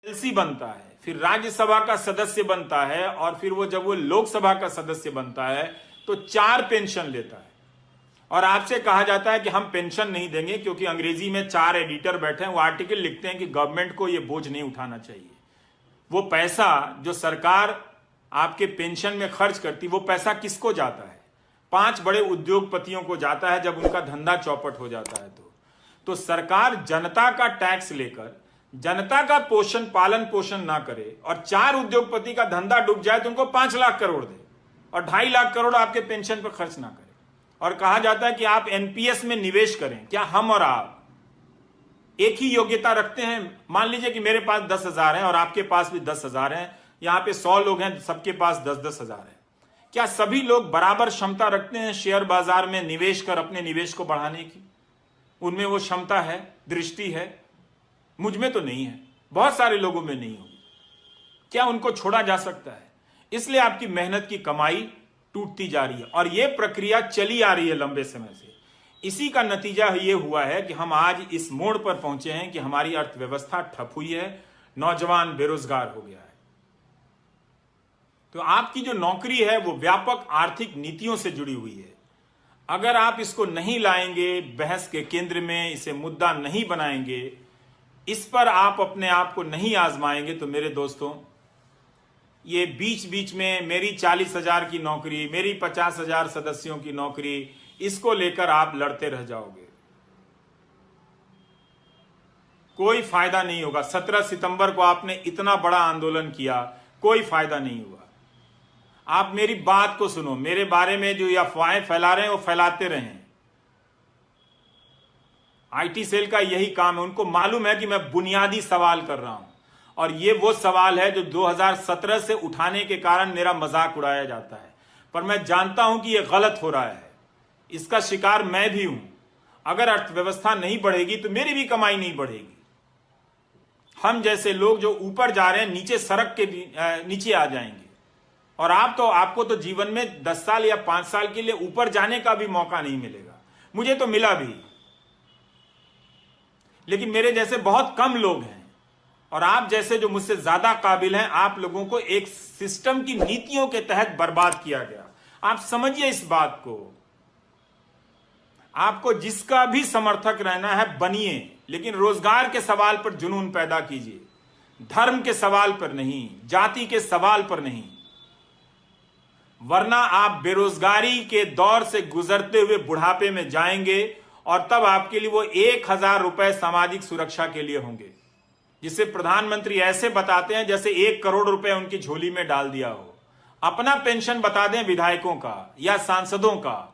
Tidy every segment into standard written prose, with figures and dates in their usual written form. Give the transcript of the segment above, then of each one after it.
LC बनता है, फिर राज्यसभा का सदस्य बनता है, और फिर जब वो लोकसभा का सदस्य बनता है तो 4 पेंशन लेता है। और आपसे कहा जाता है कि हम पेंशन नहीं देंगे, क्योंकि अंग्रेजी में 4 एडिटर बैठे हैं, वो आर्टिकल लिखते हैं कि गवर्नमेंट को ये बोझ नहीं उठाना चाहिए। वो पैसा जो सरकार आपके पेंशन में खर्च करती, वो पैसा किसको जाता है? 5 बड़े उद्योगपतियों को जाता है जब उनका धंधा चौपट हो जाता है। तो सरकार जनता का टैक्स लेकर जनता का पालन पोषण ना करे और 4 उद्योगपति का धंधा डूब जाए तो उनको 5 लाख करोड़ दे और 2.5 लाख करोड़ आपके पेंशन पर खर्च ना करे। और कहा जाता है कि आप एनपीएस में निवेश करें। क्या हम और आप एक ही योग्यता रखते हैं? मान लीजिए कि मेरे पास 10,000 है और आपके पास भी 10,000 है, यहां पे 100 लोग हैं, सबके पास 10-10 हजार है। क्या सभी लोग बराबर क्षमता रखते हैं शेयर बाजार में निवेश कर अपने निवेश को बढ़ाने की? उनमें वो क्षमता है, दृष्टि है? मुझ में तो नहीं है, बहुत सारे लोगों में नहीं होगी। क्या उनको छोड़ा जा सकता है? इसलिए आपकी मेहनत की कमाई टूटती जा रही है और यह प्रक्रिया चली आ रही है लंबे समय से। इसी का नतीजा यह हुआ है कि हम आज इस मोड़ पर पहुंचे हैं कि हमारी अर्थव्यवस्था ठप हुई है, नौजवान बेरोजगार हो गया है। तो आपकी जो नौकरी है वो व्यापक आर्थिक नीतियों से जुड़ी हुई है। अगर आप इसको नहीं लाएंगे बहस के केंद्र में, इसे मुद्दा नहीं बनाएंगे, इस पर आप अपने आप को नहीं आजमाएंगे, तो मेरे दोस्तों, ये बीच बीच में मेरी 40,000 की नौकरी, मेरी 50,000 सदस्यों की नौकरी, इसको लेकर आप लड़ते रह जाओगे। कोई फायदा नहीं होगा। 17 सितंबर को आपने इतना बड़ा आंदोलन किया, कोई फायदा नहीं हुआ। आप मेरी बात को सुनो, मेरे बारे में जो अफवाहें फैला रहे हैं वो फैलाते रहें। आईटी सेल का यही काम है। उनको मालूम है कि मैं बुनियादी सवाल कर रहा हूं और ये वो सवाल है जो 2017 से उठाने के कारण मेरा मजाक उड़ाया जाता है, पर मैं जानता हूं कि यह गलत हो रहा है। इसका शिकार मैं भी हूं। अगर अर्थव्यवस्था नहीं बढ़ेगी तो मेरी भी कमाई नहीं बढ़ेगी। हम जैसे लोग जो ऊपर जा रहे हैं नीचे सड़क के नीचे आ जाएंगे। और आपको तो जीवन में 10 साल या 5 साल के लिए ऊपर जाने का भी मौका नहीं मिलेगा। मुझे तो मिला भी, लेकिन मेरे जैसे बहुत कम लोग हैं और आप जैसे जो मुझसे ज्यादा काबिल हैं, आप लोगों को एक सिस्टम की नीतियों के तहत बर्बाद किया गया। आप समझिए इस बात को। आपको जिसका भी समर्थक रहना है बनिए, लेकिन रोजगार के सवाल पर जुनून पैदा कीजिए, धर्म के सवाल पर नहीं, जाति के सवाल पर नहीं, वरना आप बेरोजगारी के दौर से गुजरते हुए बुढ़ापे में जाएंगे और तब आपके लिए वो 1,000 रुपए सामाजिक सुरक्षा के लिए होंगे, जिसे प्रधानमंत्री ऐसे बताते हैं जैसे 1 करोड़ रुपए उनकी झोली में डाल दिया हो। अपना पेंशन बता दें विधायकों का या सांसदों का,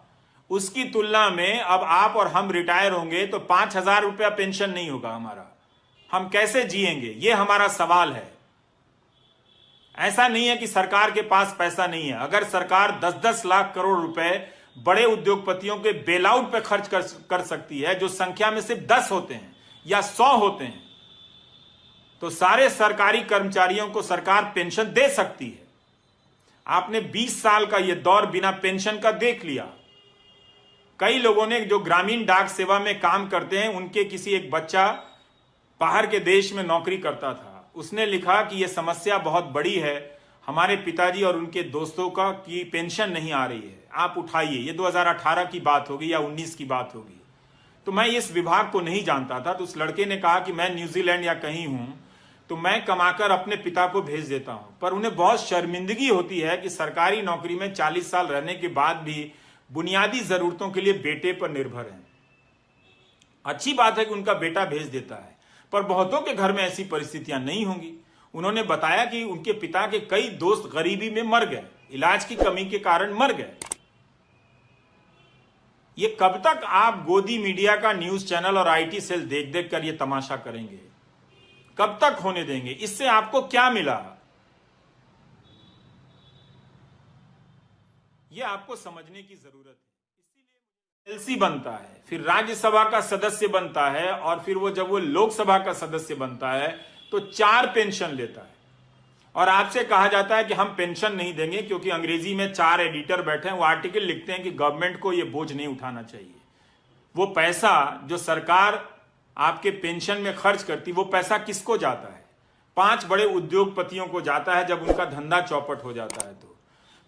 उसकी तुलना में अब आप और हम रिटायर होंगे तो 5,000 रुपया पेंशन नहीं होगा हमारा। हम कैसे जिएंगे, ये हमारा सवाल है। ऐसा नहीं है कि सरकार के पास पैसा नहीं है। अगर सरकार 10-10 लाख करोड़ रुपए बड़े उद्योगपतियों के बेल आउट पे खर्च कर सकती है, जो संख्या में सिर्फ 10 होते हैं या 100 होते हैं, तो सारे सरकारी कर्मचारियों को सरकार पेंशन दे सकती है। आपने 20 साल का यह दौर बिना पेंशन का देख लिया। कई लोगों ने जो ग्रामीण डाक सेवा में काम करते हैं, उनके किसी एक बच्चा बाहर के देश में नौकरी करता था, उसने लिखा कि यह समस्या बहुत बड़ी है, हमारे पिताजी और उनके दोस्तों का की पेंशन नहीं आ रही है, आप उठाइए। ये 2018 की बात होगी या 19 की बात होगी। तो मैं इस विभाग को नहीं जानता था, तो उस लड़के ने कहा कि मैं न्यूजीलैंड या कहीं हूं तो मैं कमाकर अपने पिता को भेज देता हूं। पर उन्हें बहुत शर्मिंदगी होती है कि सरकारी नौकरी में 40 साल रहने के बाद भी बुनियादी जरूरतों के लिए बेटे पर निर्भर हैं। अच्छी बात है कि उनका बेटा भेज देता है, पर बहुतों के घर में ऐसी परिस्थितियां नहीं होंगी। उन्होंने बताया कि उनके पिता के कई दोस्त गरीबी में मर गए, इलाज की कमी के कारण मर गए। ये कब तक आप गोदी मीडिया का न्यूज चैनल और आईटी सेल देख देख कर ये तमाशा करेंगे? कब तक होने देंगे? इससे आपको क्या मिला? यह आपको समझने की जरूरत है। इसीलिए एलसी बनता है, फिर राज्यसभा का सदस्य बनता है, और फिर जब वो लोकसभा का सदस्य बनता है तो 4 पेंशन लेता है। और आपसे कहा जाता है कि हम पेंशन नहीं देंगे, क्योंकि अंग्रेजी में 4 एडिटर बैठे हैं, वो आर्टिकल लिखते हैं कि गवर्नमेंट को ये बोझ नहीं उठाना चाहिए। वो पैसा जो सरकार आपके पेंशन में खर्च करती, वो पैसा किसको जाता है? 5 बड़े उद्योगपतियों को जाता है जब उनका धंधा चौपट हो जाता है।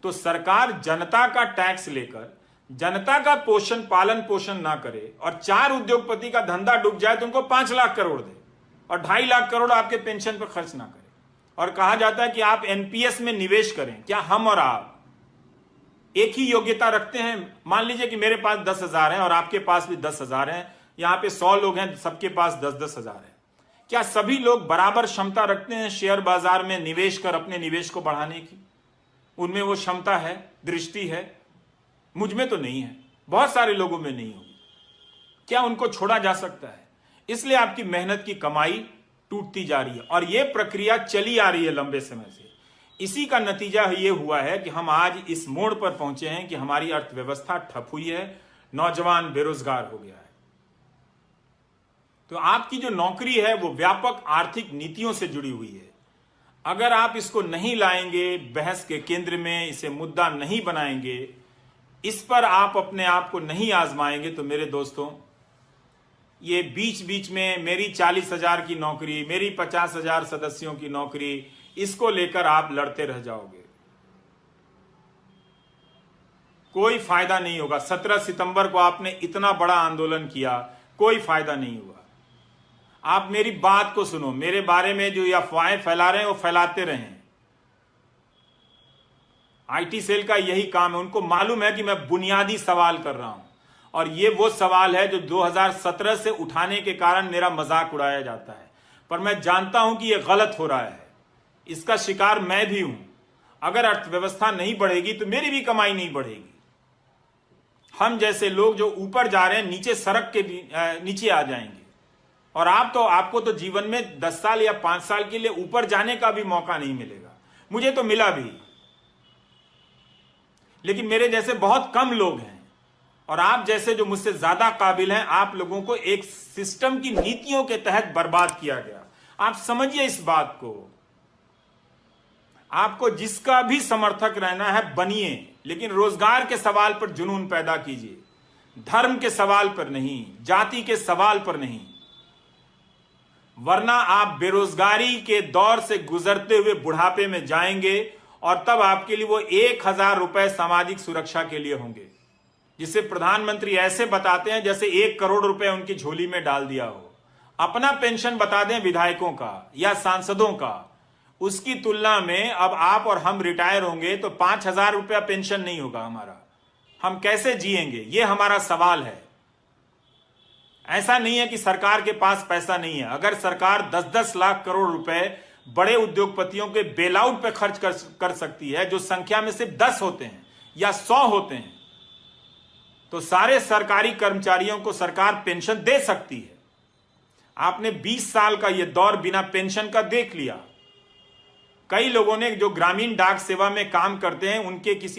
तो सरकार जनता का टैक्स लेकर जनता का पालन पोषण ना करे और 4 उद्योगपति का धंधा डूब जाए तो उनको 5 लाख करोड़ दे और 2.5 लाख करोड़ आपके पेंशन पर खर्च ना करे और कहा जाता है कि आप एनपीएस में निवेश करें। क्या हम और आप एक ही योग्यता रखते हैं? मान लीजिए कि मेरे पास 10,000 है और आपके पास भी 10,000 है, यहां पे 100 लोग हैं, सबके पास 10-10 हजार है। क्या सभी लोग बराबर क्षमता रखते हैं शेयर बाजार में निवेश कर अपने निवेश को बढ़ाने की? उनमें वो क्षमता है, दृष्टि है? मुझ में तो नहीं है, बहुत सारे लोगों में नहीं होगी। क्या उनको छोड़ा जा सकता है? इसलिए आपकी मेहनत की कमाई टूटती जा रही है और यह प्रक्रिया चली आ रही है लंबे समय से। इसी का नतीजा यह हुआ है कि हम आज इस मोड़ पर पहुंचे हैं कि हमारी अर्थव्यवस्था ठप हुई है, नौजवान बेरोजगार हो गया है। तो आपकी जो नौकरी है वो व्यापक आर्थिक नीतियों से जुड़ी हुई है। अगर आप इसको नहीं लाएंगे बहस के केंद्र में, इसे मुद्दा नहीं बनाएंगे, इस पर आप अपने आप को नहीं आजमाएंगे, तो मेरे दोस्तों ये बीच बीच में मेरी 40,000 की नौकरी, मेरी 50,000 सदस्यों की नौकरी, इसको लेकर आप लड़ते रह जाओगे, कोई फायदा नहीं होगा। 17 सितंबर को आपने इतना बड़ा आंदोलन किया, कोई फायदा नहीं हुआ। आप मेरी बात को सुनो, मेरे बारे में जो अफवाहें फैला रहे हैं वो फैलाते रहें। आईटी सेल का यही काम है, उनको मालूम है कि मैं बुनियादी सवाल कर रहा हूं और ये वो सवाल है जो 2017 से उठाने के कारण मेरा मजाक उड़ाया जाता है, पर मैं जानता हूं कि यह गलत हो रहा है, इसका शिकार मैं भी हूं। अगर अर्थव्यवस्था नहीं बढ़ेगी तो मेरी भी कमाई नहीं बढ़ेगी। हम जैसे लोग जो ऊपर जा रहे हैं नीचे सड़क के नीचे आ जाएंगे और आपको तो जीवन में 10 साल या 5 साल के लिए ऊपर जाने का भी मौका नहीं मिलेगा। मुझे तो मिला भी, लेकिन मेरे जैसे बहुत कम लोग हैं और आप जैसे जो मुझसे ज्यादा काबिल हैं, आप लोगों को एक सिस्टम की नीतियों के तहत बर्बाद किया गया। आप समझिए इस बात को। आपको जिसका भी समर्थक रहना है बनिए, लेकिन रोजगार के सवाल पर जुनून पैदा कीजिए, धर्म के सवाल पर नहीं, जाति के सवाल पर नहीं, वरना आप बेरोजगारी के दौर से गुजरते हुए बुढ़ापे में जाएंगे और तब आपके लिए वो 1,000 रुपए सामाजिक सुरक्षा के लिए होंगे, जिसे प्रधानमंत्री ऐसे बताते हैं जैसे 1 करोड़ रुपए उनकी झोली में डाल दिया हो। अपना पेंशन बता दें विधायकों का या सांसदों का, उसकी तुलना में अब आप और हम रिटायर होंगे तो 5,000 रुपया पेंशन नहीं होगा हमारा। हम कैसे जिएंगे, ये हमारा सवाल है। ऐसा नहीं है कि सरकार के पास पैसा नहीं है। अगर सरकार 10-10 लाख करोड़ रुपए बड़े उद्योगपतियों के बेलआउट पे खर्च कर सकती है, जो संख्या में सिर्फ 10 होते हैं या 100 होते हैं, तो सारे सरकारी कर्मचारियों को सरकार पेंशन दे सकती है। आपने 20 साल का यह दौर बिना पेंशन का देख लिया। कई लोगों ने जो ग्रामीण डाक सेवा में काम करते हैं, उनके किसी